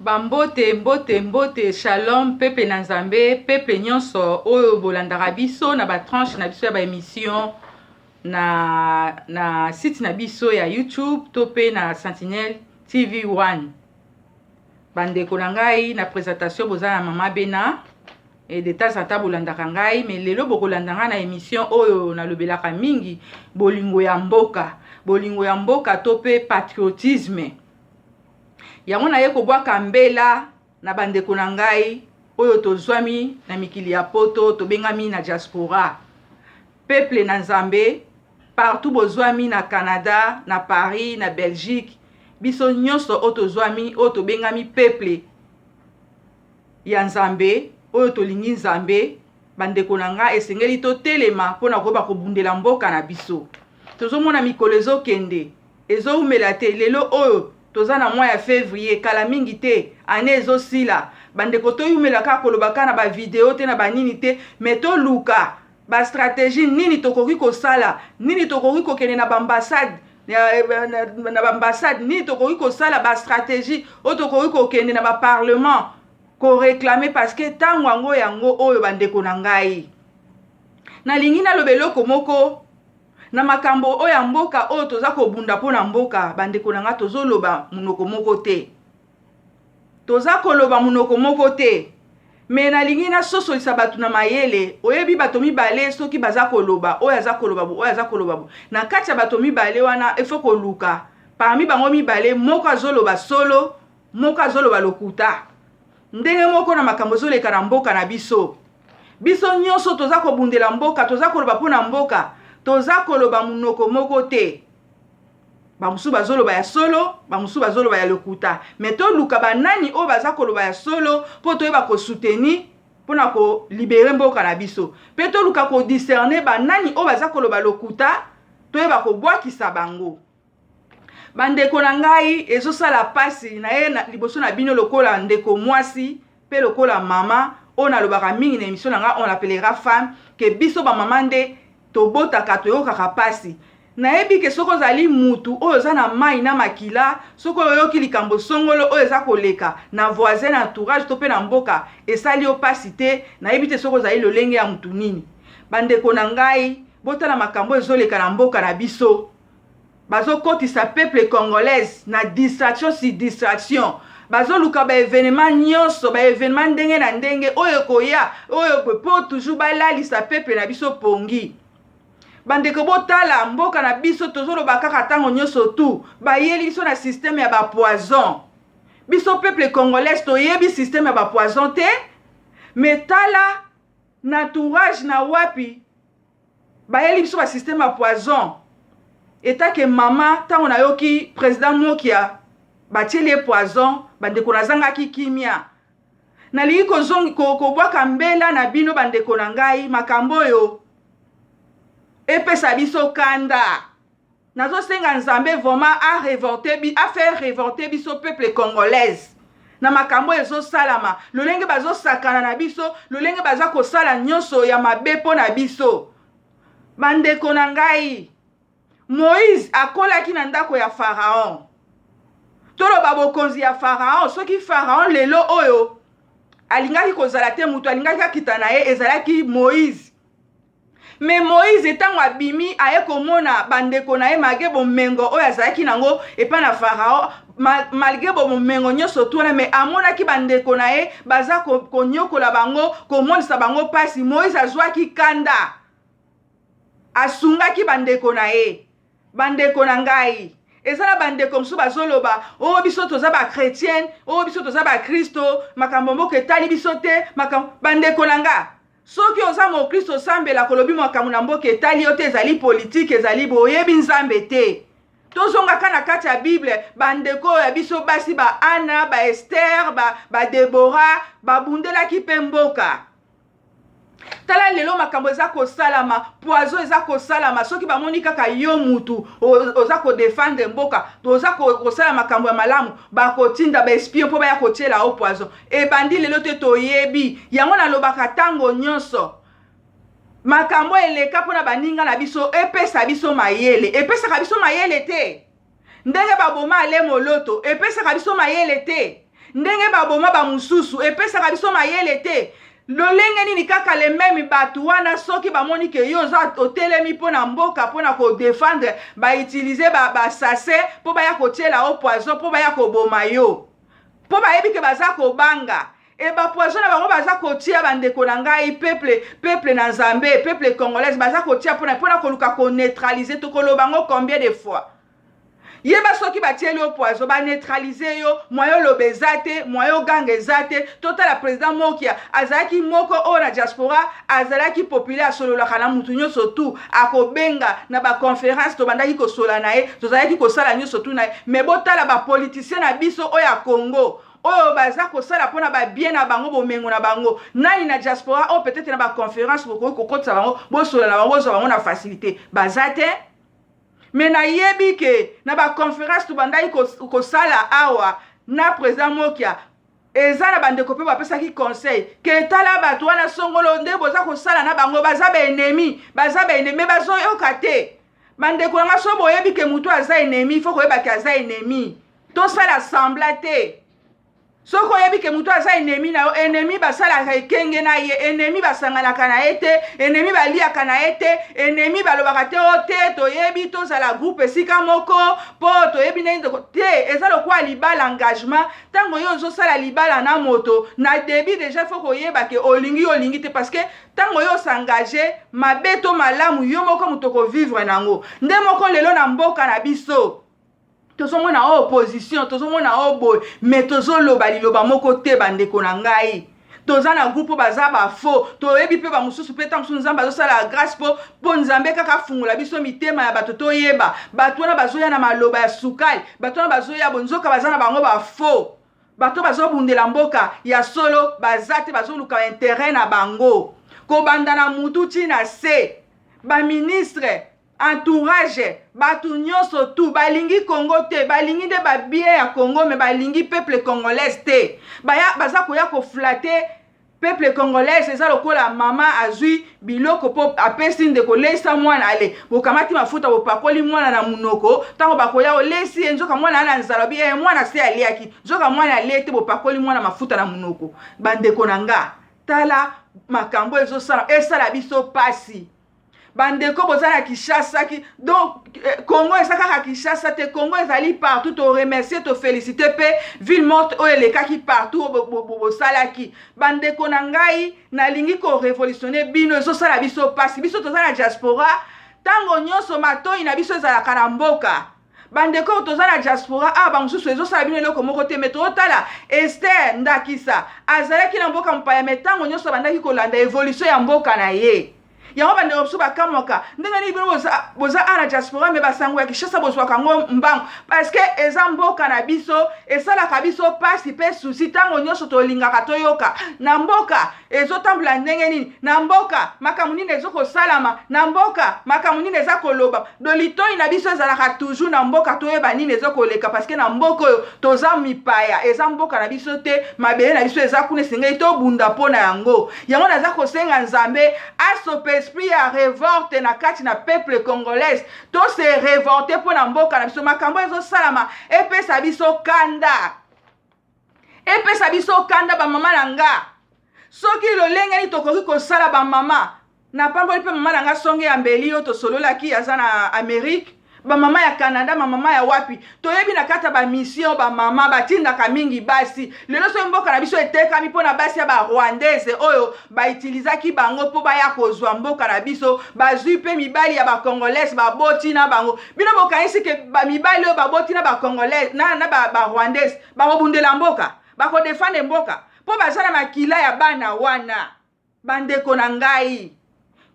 Bambote mbote mbote shalom pepe na nzambe pepe nyonso oyo bolandaka biso na batranche na biso ya baémission na site na biso ya YouTube to pe na Sentinelle TV1. Bandeko na ngai na présentation boza na mama Bena et de temps en temps bolandaka ngai mais lelo bokolanda na émission oyo nalobelaka mingi bolingo ya mboka to pe patriotisme. Yango na ye kobwaka mbela na bandeko na ngai oyo tozwami na mikili ya poto tobengami na diaspora. Peuple na nzambe partout bozwami na Canada, na Paris, na Belgique. Biso nyonso oyo tozwami oyo tobengami peuple ya nzambe oyo tolingi nzambe. Bandeko na ngai esengeli totelema mpona koyeba kobundela mboka na biso. Tozomona mikolo ezokende ezoumela te lelo oyo toza na mois ya février kala mingi te ane ezosila bandeko toyumela kaka kolobaka na ba video te na banini te mais toluka ba stratégie nini tokoki kosala nini tokoki kokende na ambassade na ambassade nini tokoki kosala ba stratégie o tokoki kokende na ba parlement ko réclamer parce que tango yango oyo bandeko na ngai nalingi na lobeloko moko na makambo oya mboka oyo toza kobunda pona mboka bandeko na nga tozoloba munoko moko te toza koloba munoko moko te me nalingi na sosolisa bato na mayele oyebi bato mibale soki baza koloba oyo aza koloba na kati ya bato mibale wana efo koluka parmi bango mibale moko azoloba solo moko azoloba lokuta ndenge moko na makambo zoleka na mboka na biso nyonso toza kobundela mboka toza koloba pona mboka toza koloba munoko moko te bamusu bazoloba ya solo bamusu bazoloba ya lokuta mais toluka banani oyo baza koloba ya solo po toyeba kosoutenir mpona kolibere mboka na biso mpe toluka kodiscerne banani oyo baza koloba lokuta toyeba kobwakisa bango. Bandeko na ngai ezosala pasi na ye liboso na bino lokola ndeko mwasi mpe lokola mama oyo nalobaka mingi na émission na ngai on l'appellera femme ke biso bamama nde tobotaka toyokaka pasi. Nayebi ke soko zali mutu oyo za na mai na makila soko oyoki likambo songolo oyo za koleka na voisin entourage to pe na mboka esali yo pasi te nayebi te soko zali lolenge ya mutu nini. Bandeko na ngai botala makambo ezoleka na mboka na biso bazokotisa peuple congolaise na distraction si distraction bazoluka ba événement nyonso ba événement ndenge na ndenge oyo koya oyo po toujours balalisa peuple na biso pongi. Bandeko botala mboka na biso tozoloba kaka tango nyonso tu bayeli biso na système ya ba poison biso peuple congolais toyebi système ya ba poison te mais tala na entourage na wapi bayeli biso ba système ya poison eta ke mama tango na yoki président Mokia batieli poison bandeko nazangaki kimia nalingi kobwaka mbela na bino bandeko na ngai makambo yo epesa biso kanda nazosenga nzambe vraiment a faire révolter biso peuple congolaise na makambo ezosalama lolenge bazosakana na biso lolenge baza kosala nyonso ya mabe mpo na biso. Bandeko na ngai Moïse akolaki na ndako ya Pharaon toloba bokonzi ya Pharaon soki Pharaon lelo oyo alingaki kozala te mutu alingaki akita na ye ezalaki Moïse. Mais Moïse etango abimi aye komona bandeko na ye malgré bomengo oyo azalaki nango epa na Pharaon malgré bomengo nyonso tuna mais amonaki bandeko na ye baza konyokola bango komonisa bango pasi Moïse azwaki kanda asungaki bandeko na ye. Bandeko na ngai ezala bandeko msu bazoloba o biso toza ba chrétienne o biso toza ba Kristo makambo moko etali biso te makambo bandeko na nga soki oza mo Kristo sambela kolobi makambo na mboka etali yo te ezali politique ezali boyebi nzambe te tozonga kana kati ya Bible bandeko ya biso basi ba Anna ba Esther ba Deborah babundelaki pe mboka. Tala lelo makambo eza kosalama poison eza kosalama soki bamoni kaka yo mutu oza ko défendre mboka oza kosala makambo ya malamu bakotinda ba espion po baya kotiela o poison ebandi lelo te toyebi yango nalobaka tango nyonso makambo eleka mpona baninga na biso epesa biso mayele te ndenge baboma ale moloto epesaka biso mayele te ndenge baboma bamususu epesaka biso mayele te lolenge nini kaka le meme bato wana soki bamoni ke yo oza otelemi mpona mboka mpona kodefendre bautilize basase mpo baya kotiela o poison mpo baya koboma yo mpo bayebi ke baza kobanga e bapoison na bango baza kotia bandeko na ngai peuple na nzambe peuple congolaise baza kotia mpona koluka koneutralize tokoloba ngo combien de fois yeba soki batieli yo poison baneutralize yo mwayo loba eza te mwayo ganga eza te totala président mokia azalaki moko oyo na diaspora azalaki populaire asololaka na mutu nyonso tu akobenga na baconférence tobandaki kosola na ye tozalaki kosala nyonso tu na ye me botala bapoliticien na biso oyo ya Congo oyo baza kosala mpona babien na bango bomengo na bango nani na diaspora oyo peut-être na baconférence bokoki kokotisa bango bosola na bango bozwa bango na facilité baza te me nayebi ke na baconférence tobandaki kosala awa na président mokia eza na bandeko mpe bapesaki conseil ke tala bato wana songolo nde boza kosala na bango baza baennemi me bazoyoka te bandeko nanga so boyebi ke motu aza ennemi fo koyebaki aza ennemi tosala sembla te soko yebi ke mutu aza ennemi na yo ennemi basalaka ekenge na ye ennemi basanganaka na ye te ennemi baliaka na ye te ennemi balobaka te o te toyebi tozala groupe esika moko mpo toyebi nini te eza lokwa libala engagement ntango yo ozosala libala na moto na debi deja fo koyeba ke olingi te parce que ntango yo osengage mabe to malamu yo moko moto kovivre nango nde moko lelo na mboka na biso tozomona o opposition tozomona o boy mais tozoloba liloba moko te bandeko na ngai toza na groupe baza bafo toyebi mpe bamosusu mpe ntango mosusu nzambe azosala grâce mpo nzambe kaka afungola biso mitema ya bato toyeba bato wana bazoya na maloba ya sukali bato wana bazoya bonzoka baza na bango bafo bato bazobundela mboka ya solo baza te bazoluka intérêt na bango kobanda na mutu ntina se baministre entourage bato nyonso tu balingi Congo te balingi nde babie ya Congo me balingi peuple congolais te baza koya koflate peuple congolais eza lokola mama azwi biloko po apesi ndeko lesa mwana ale bokamati mafuta bopakoli mwana na munoko ntango bakoya olesi ye nzoka mwana ana nzala bi mwana se aliaki nzoka mwana ale te bopakoli mwana mafuta na munoko bandeko na nga tala makambo esala biso pasi bandeko bozana Kinshasa donc Congo ezaka Kinshasa te Congo ezali partout to remercier to féliciter pe ville morte oyo elekaki partout bosalaki bandeko na ngai nalingi ko révolutionner bino ezosala biso pasi biso toza na diaspora tango nyonso matoi na biso ezalaka na mboka bandeko toza na diaspora bamosusu ezosala bino eloko moko te me totala Esther Ndakisa azalaki na mboka mopaya me ntango nyonso bandaki kolanda évolution ya mboka na ye yango bandeko biso bakamoka ndenge nini bino boza ana diaspora me basango ya Kinshasa bozwaka ngo mbango parce que eza mboka na biso esalaka biso pasi mpe susi ntango nyonso tolingaka toyoka na mboka ezotambola ndenge nini na mboka makambo nini ezokosalama na mboka makambo nini eza koloba dolitoi na biso ezalaka toujours na mboka toyeba nini ezokoleka parce que na mboka oyo toza mipaya eza mboka na biso te mabele na biso eza kuna esengeli tobunda mpo na yango naza kosenga nzambe asope esprit ya révolte na kati na peuple congolais to se révolter pour na mboka na biso makambo ezosalama epesa biso kanda bamama na nga soki lolenge ni tokoki kosala bamama na pamboli mpe mama na nga songe ya mbeli oyo tosololaki aza na Amérique bamama ya Canada bamama ya wapi toyebi na kata bamission bamama batindaka mingi basi lelo so mboka na biso etekami mpo na basi ya barwandaise oyo baitilizaki bango mpo baya kozwa mboka na biso bazwi mpe mibali ya bacongolaise baboti na bango bino bokanisi ke mibali oyo baboti na bacongolaise na barwandaise bakobundela mboka bakodefande mboka mpo baza na makila ya bana wana bandeko na ngai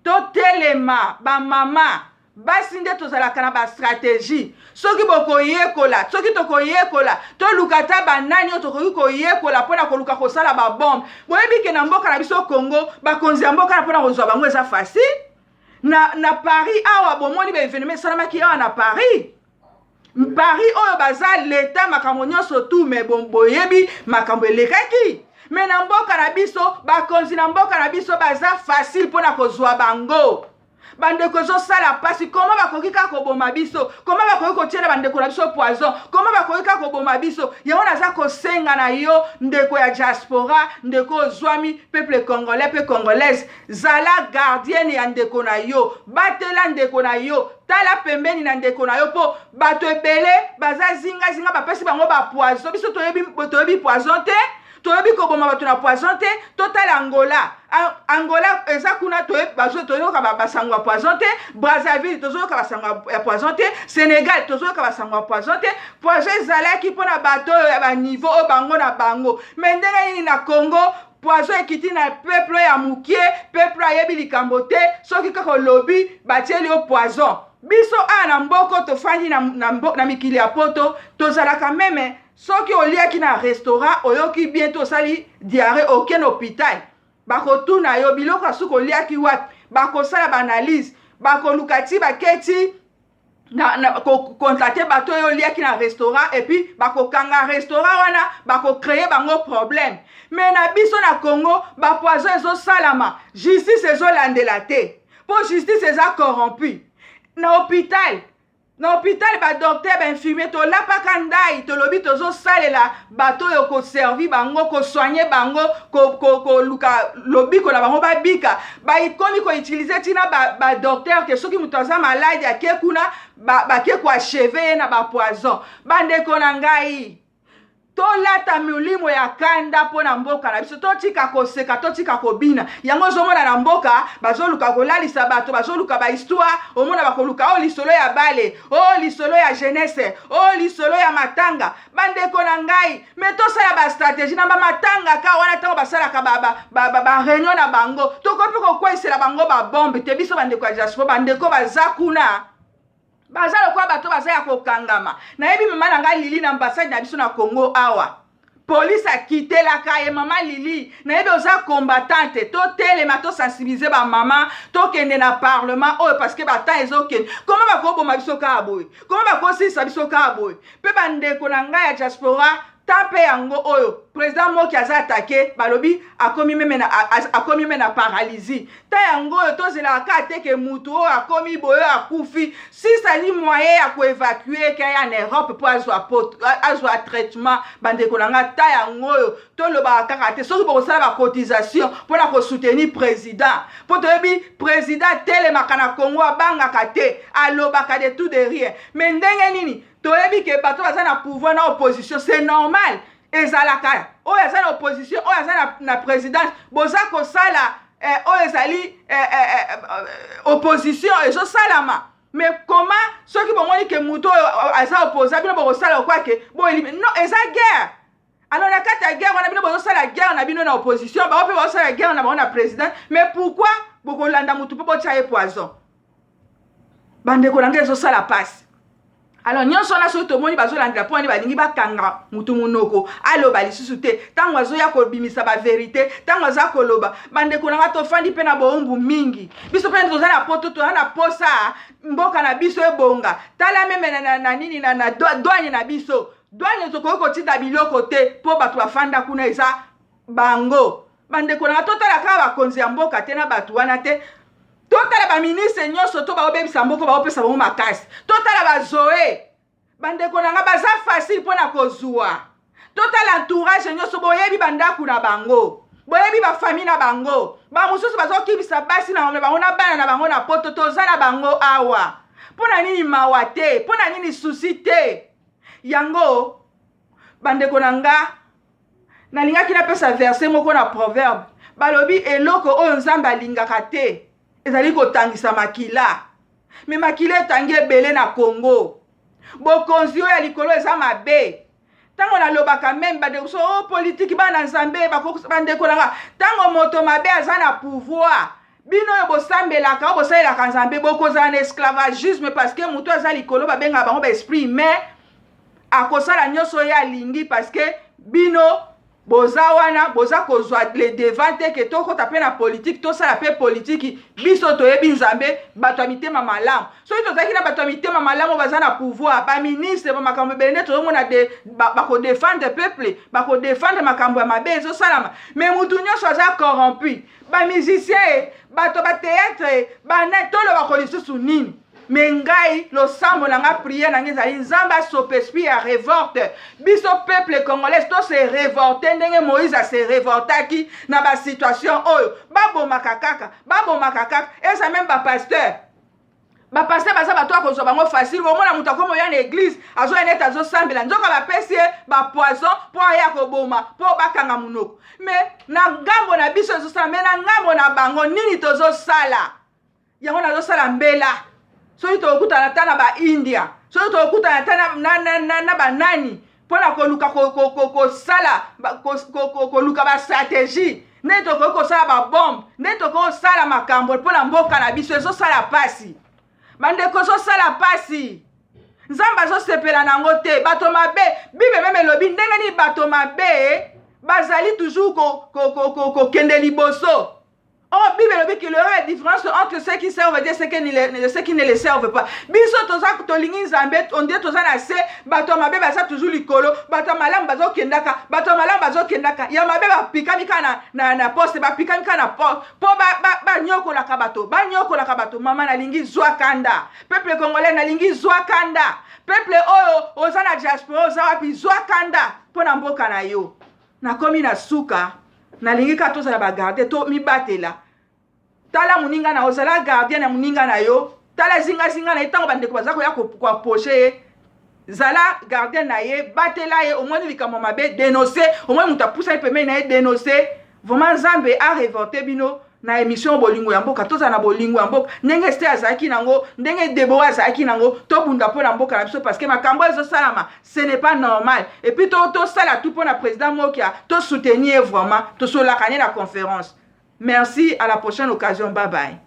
totelema bamama basi nde tozalaka na bastratégie soki bokoyekola soki tokoyekola toluka ta banani oyo tokoki koyekola mpona koluka kosala babombe boyebi ke na mboka na biso Congo bakonzi ya mboka na mpona kozwa bango eza facile na Paris awa bomoni baevenema esalamaki awa na Paris oyo baza leta makambo nyonso tu me boyebi makambo elekaki me na mboka na biso bakonzi na mboka na biso baza facile mpona kozwa bango bandeko ezosala pasi koma bakoki kaka koboma biso koma bakoki kotiela bandeko na biso poison koma bakoki kaka koboma biso yango naza kosenga na yo ndeko ya diaspora ndeko ozwami peuple congolais pe congolaise zala gardienne ya ndeko na yo batela ndeko na yo tala pembeni na ndeko na yo po bato ebele baza zinga bapesi bango bapoison biso toyebi poison te toyebi koboma bato na poison te totala Angola eza kuna toyoka basango ya poison te Brazzaville tozoyoka basango ya poison te Sénégal tozoyoka basango ya poison te poison ezalaki mpona bato oyo ya baniveau oyo bango na bango me ndenge nini na Congo poison ekiti na peuple ya mukie peuple ayebi likambo te soki kaka olobi batieli yo poison biso na mboko tofandi na mikili ya poto tozalaka meme soki oliaki na restaurant oyoki bientôt osali diarrhée aucun hôpital bakotuna yo biloko asuki oliaki wapi bakosala baanalyse bakoluka ti baketi kokontate bato oyo oliaki na restaurant epuis bakokanga restaurant wana bakocreye bango problème mais na biso na Congo bapoison ezosalama justice ezolandela te mpo justice eza corrompu na hôpital badocteur bainfirmier tolapaka ndai tolobi tozosalela bato oyo koservi bango kosoigne bango koluka lobiko na bango babika baikomi koutilize ntina badocteur ke soki moto aza maladi ake kuna bake koacheve ye na bapoison bandeko na ngai tolata milimo ya kanda mpona mboka na biso totika koseka totika kobina yango ozomona na mboka bazoluka kolalisa bato bazoluka bahistoire omona bakoluka o lisolo ya bale o lisolo ya jeunesse o lisolo ya matanga bandeko na ngai me tosala bastratégie na bamatanga ka wana ntango basalaka bareunion na bango tokoki mpe kokwesela bango babombe te biso bandeko ya diaspora bandeko baza kuna baza lokwa bato baza ya kokangama nayebi mama na ngai Lili na ambassade na biso na Congo awa police akitelaka ye mama Lili nayebi oza combattante totelema tosensibilize bamama tokende na parlement oyo parce que batemps ezokende koma bakoboma biso kaka boye koma bakosilisa biso kaka boye mpe bandeko na ngai ya diaspora tape yango oyo président moki aza atake balobi akomi meme na paralysie ta yango oyo tozelaka kaka teke mutu oyo akomi boye akufi si sali moyen ya koévacue kaya en Europe mpo azwa traitement bandeko na nga ta yango oyo tolobaka kaka te soki bokosala bacotisation mpona kosoutenir président mpo toyebi président telemaka na Congo abangaka te alobaka de tout de rien me ndenge nini toyebi ke bato baza na pouvoir na opposition c'est normal ezalaka oyo aza na opposition oyo aza na présidence boza kosala oyo ezali opposition ezosalama mais comment soki bomoni ke mutu oyo aza opposa bino bokosala okwake non eza guerre alors na kati ya guerre wana bino bozosala guerre na bino na opposition bao mpe bazosala guerre na bango na président mais pourquoi bokolanda mutu mpe botia ye poison bandeko na ngai ezosala pasi alors nyonso na soki tomoni bazolandela mpo wani balingi bakanga mutu munoko aloba lisusu te ntango azoya kobimisa bavérité ntango aza koloba bandeko na nga tofandi mpe na boumbu mingi biso mpe toza na poto toza na posa mboka na biso ebonga tala meme na nini na douane na biso douane tokoki kotinda biloko te mpo bato bafanda kuna eza bango bandeko na nga totala kaka bakonzi ya mboka te na bato wana te totala baministre nyonso to baobebisa mboko baopesa bango makasi totala bazoe bandeko na nga baza facile mpona kozwa totala entourage nyonso boyebi bandako na bango boyebi bafamille na bango bamosusu bazokibisa basi na bango na bana na bango na poto toza na bango awa mpona nini mawa te mpona nini susi te yango bandeko na nga nalingaki napesa verset moko na proverbe balobi eloko oyo nzambe alingaka te ezali kotangisa makila me makila etangi ebele na Congo bokonzi oyo ya likolo eza mabe ntango nalobaka meme bandeko so politiki bana nzambe bandeko na nga ntango moto mabe aza na pouvoir bino oyo bosambelaka oyo bosalelaka nzambe bokozala na esclavagisme parce que moto aza likolo babengaka bango baesprit mais akosala nyonso oyo alingi parce que bino boza wana boza kozwa le devant te ke tokota mpe na politique tosala mpe politique biso toyebi nzambe bato ya mitema malamu soki tozalaki na bato ya mitema malamu baza na pouvoir baministre bamakambo ebele nde tozomona bakodefendre peuple bakodefendre makambo ya mabe ezosalama me mutu nyonso aza corrompu bamusicien bato bateatre toloba lisusu nini me ngai losambo na nga priere na ngai ezali nzambe asopa esprit ya revolte biso peuple congolais to se révolte ndenge Moïse se révoltaki na basituation oyo babomaka kaka eza même bapasteur baza bato akozwa bango facile omona moto akoma oya na église azoya neti azosambela nzoka bapesi ye bapoison mpo aya koboma mpo bakanga monoko me na ngambo na biso ezosala me na ngambo na bango nini tozosala yango nazosala mbela soki tokutana ata na baindia soki tokutana ata na banani mpona koluka kosala koluka bastratégie ndenge tokoki kosala babombe ndenge tokoki kosala makambo mpona mboka na biso ezosala pasi bandeko ezosala pasi nzambe azosepela nango te bato mabe bible meme elobi ndenge nini bato mabe bazali toujours kokende liboso. Oh, Bible dit qu'il y aura une différence entre ceux qui servent et ceux qui ne les servent pas. Biso toza tolingi nzambe on dit toza na se bato mabe baza toujours likolo bato malamu bazo kendaka ya mabe ba pikamika na poste ba pikamika na poste po ba nyokola ka bato mama na lingi zwa kanda peuple congolais na lingi zwa kanda peuple oyo oza na diaspora oza wapi zwa kanda pona mboka na yo na komi na suka na lingi ka tozala bagarde to mibatela tala muninga na ozala gardien na muninga na yo tala zinga na itango bandeko baza koya kwa poche zala gardien na ye batela ye omoni likambo mabe dénoncer omoni muta poussa ye peme na ye dénoncer vraiment nzambe a révolté bino na émission bolingo ya mboka tozala na bolingo ya mboka ndenge Esther azalaki nango ndenge Deborah azalaki nango tobunda mpo na mboka na biso parce que makambo ezosalama ce n'est pas normal et puis tosala tout pour na président Mokia to soutenir vraiment tosolakane la conférence. Merci, à la prochaine occasion, bye bye.